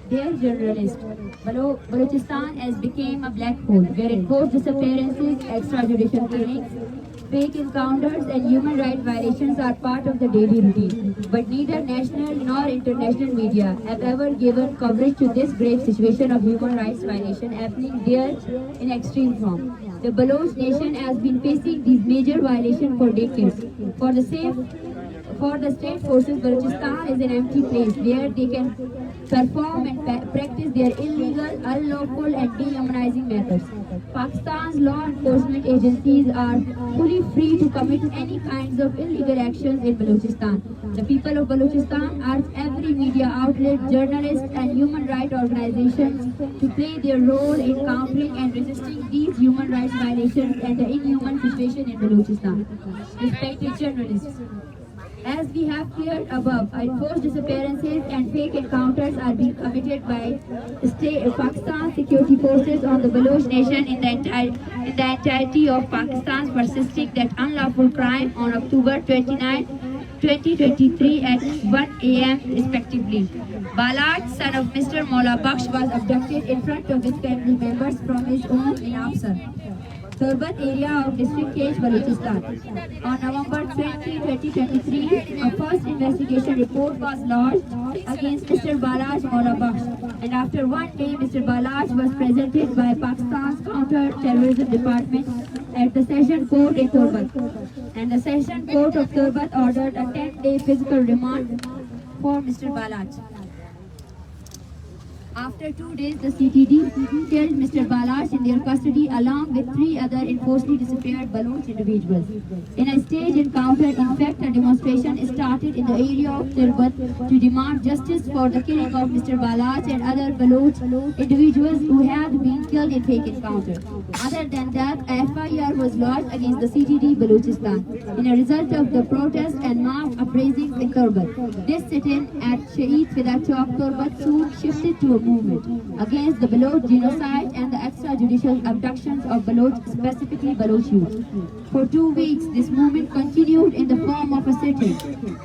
Dear journalist, Balochistan has become a black hole where forced disappearances, extrajudicial killings, fake encounters and human rights violations are part of the daily routine. But neither national nor international media have ever given coverage to this grave situation of human rights violation happening there in extreme form. The Baloch nation has been facing these major violations for decades. For the state forces, Balochistan is an empty place where they can perform and practice their illegal, unlawful and dehumanizing methods. Pakistan's law enforcement agencies are fully free to commit any kinds of illegal actions in Balochistan. The people of Balochistan urge every media outlet, journalists and human rights organizations to play their role in countering and resisting these human rights violations and the inhuman situation in Balochistan. Respected journalists, as we have cleared above, enforced disappearances and fake encounters are being committed by Pakistan security forces on the Baloch nation in the entirety of Pakistan's persisting that unlawful crime on October 29, 2023 at 1 a.m. respectively. Balach, son of Mr. Maula Baksh, was abducted in front of his family members from his own in Afsar, Turbata area of District K, Balochistan. On November 20, 2023, a first investigation report was lodged against Mr. Balach Maula Baksh, and after 1 day, Mr. Balach was presented by Pakistan's Counter-Terrorism Department at the Session Court in Turbata, and the Session Court of Turbata ordered a 10-day physical remand for Mr. Balach. After 2 days, the CTD killed Mr. Balach in their custody along with 3 other enforcedly disappeared Baloch individuals. In a staged encounter, in fact, a demonstration started in the area of Turbata to demand justice for the killing of Mr. Balach and other Baloch individuals who had been killed in fake encounter. Other than that, a FIR was lodged against the CTD Balochistan in a result of the protest and march uprisings in Turbata. This sit-in at Shaheed Balach Turbata soon shifted to a movement against the Baloch genocide and the extrajudicial abductions of Baloch, specifically Baloch youth. For 2 weeks, this movement continued in the form of a sit-in,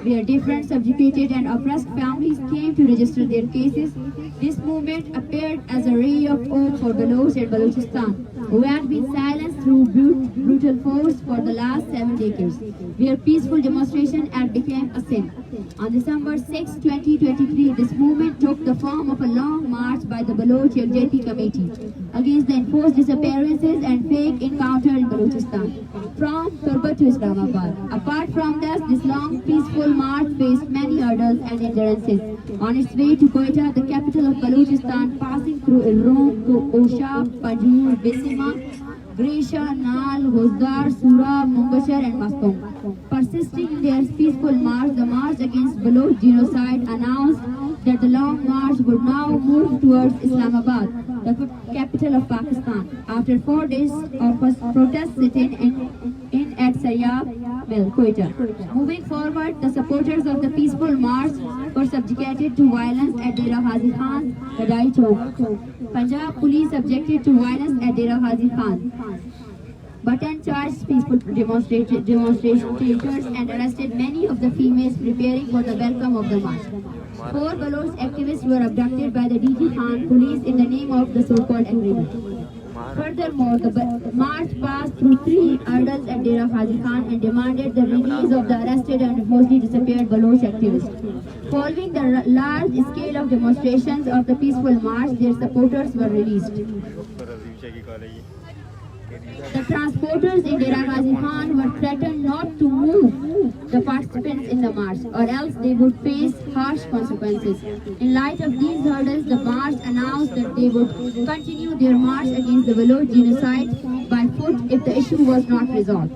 where different subjugated and oppressed families came to register their cases. This movement appeared as a ray of hope for Baloch and Balochistan, who had been silenced through brutal force for the last 7 decades, where peaceful demonstration had become a sin. On December 6, 2023, this movement took the form of a long march by the Baloch yakjehti committee against the enforced disappearances and fake encounter in Balochistan, from Turbata to Islamabad. Apart from this long peaceful march faced many hurdles and endurances. On its way to Quetta, the capital of Balochistan, passing through Roch, Osha, Pajur, Besima, Gresha, Nal, Hozdar, Sura, Mungashar and Mastong. Persisting in their peaceful march, the March Against Baloch Genocide announced that the long march would now move towards Islamabad, the capital of Pakistan, after 4 days of a protest sitting in at Zeemal, Quetta. Moving forward, the supporters of the peaceful march were subjugated to violence at Dera Ghazi Khan, Kadai Chowk. Punjab police objected to violence at Dera Ghazi Khan, but charged peaceful demonstrators and arrested many of the females preparing for the welcome of the march. 4 Baloch activists were abducted by the DG Khan police in the name of the so-called agreement. Furthermore, the march passed through 3 hurdles at Dera Ghazi Khan and demanded the release of the arrested and mostly disappeared Baloch activists. Following the large scale of demonstrations of the peaceful march, their supporters were released. The transporters in Dera Ghazi Khan were threatened not to move the participants in the march, or else they would face harsh consequences. In light of these hurdles, the march announced that they would continue their march against the Baloch genocide by foot if the issue was not resolved.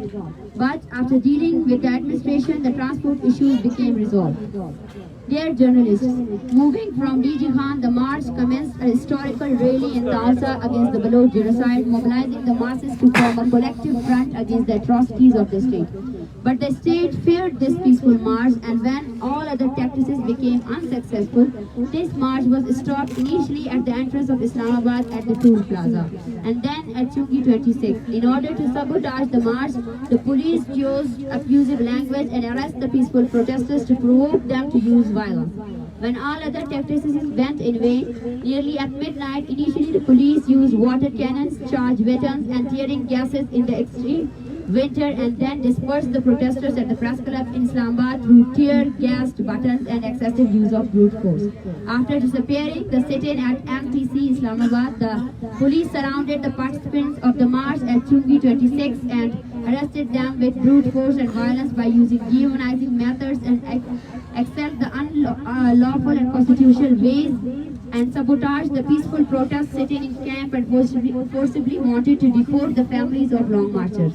But after dealing with the administration, the transport issues became resolved. Dear journalists, moving from DG Khan, the march commenced a historical rally in Talsa against the Baloch genocide, mobilizing the masses to form a collective front against the atrocities of the state. But the state feared this peaceful march, and when all other tactics became unsuccessful, this march was stopped initially at the entrance of Islamabad at the Tool Plaza, and then at Chungi 26. In order to sabotage the march, the police used abusive language and arrested the peaceful protesters to provoke them to use violence. When all other tactics went in vain, nearly at midnight, initially the police used water cannons, charged weapons, and tearing gases in the extreme winter, and then dispersed the protesters at the press club in Islamabad through tear-gassed buttons and excessive use of brute force. After disappearing the sit-in at MTC Islamabad, the police surrounded the participants of the march at Chungi 26 and arrested them with brute force and violence by using dehumanizing methods and accept the unlawful and constitutional ways, and sabotage the peaceful protest sitting in camp, and forcibly wanted to deport the families of long marchers.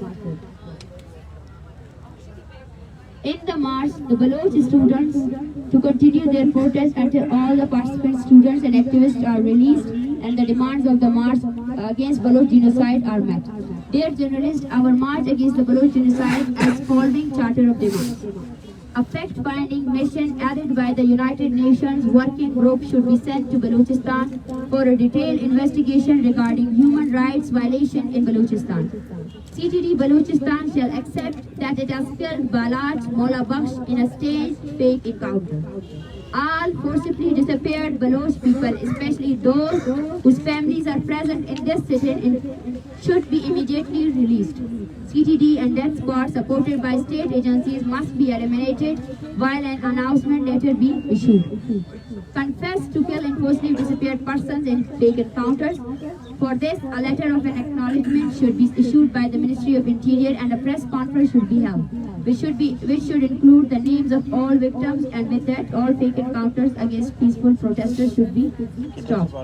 In the march, the Balochi students to continue their protest until all the participant students and activists are released and the demands of the march against Baloch genocide are met. Dear journalists, our march against the Baloch genocide as following charter of demands. A fact-finding mission added by the United Nations working group should be sent to Balochistan for a detailed investigation regarding human rights violation in Balochistan. CTD Balochistan shall accept that it has killed Balach Mola Bakhsh in a staged fake encounter. All forcibly disappeared Baloch people, especially those whose families are present in this sit-in, should be immediately released. CTD and death squad supported by state agencies must be eliminated while an announcement later be issued. Confess to kill and forcibly disappeared persons in fake encounters. For this, a letter of an acknowledgement should be issued by the Ministry of Interior and a press conference should be held, which should include the names of all victims, and with that, all fake encounters against peaceful protesters should be stopped.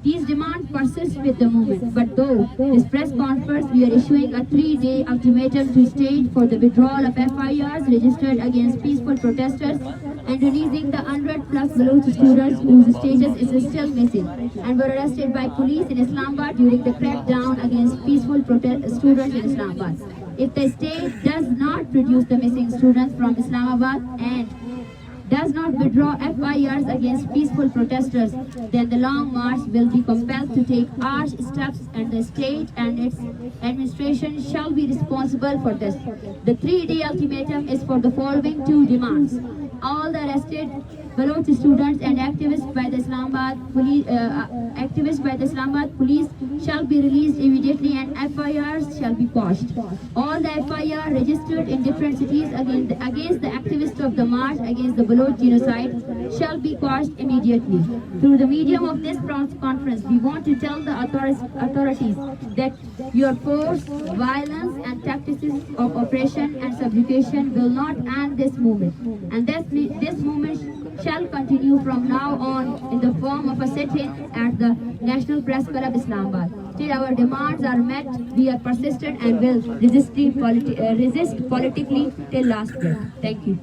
These demands persist with the movement, but though this press conference, we are issuing a 3-day ultimatum to state for the withdrawal of FIRs registered against peaceful protesters and releasing the 100+ Baloch students whose status is still missing and were arrested by police in Islamabad during the crackdown against peaceful students in Islamabad. If the state does not produce the missing students from Islamabad and does not withdraw FIRs against peaceful protesters, then the long march will be compelled to take harsh steps, and the state and its administration shall be responsible for this. The 3-day ultimatum is for the following 2 demands. All the arrested Baloch students and activists by the Islamabad police shall be released immediately and FIRs shall be quashed. All the FIR registered in different cities against the activists of the march against the Baloch genocide shall be quashed immediately. Through the medium of this conference, we want to tell the authorities that your force, violence and tactics of oppression and subjugation will not end this movement, and this movement shall continue from now on in the form of a sit-in at the National Press Club Islamabad. Till our demands are met, we are persistent and will resist politically till last breath. Thank you.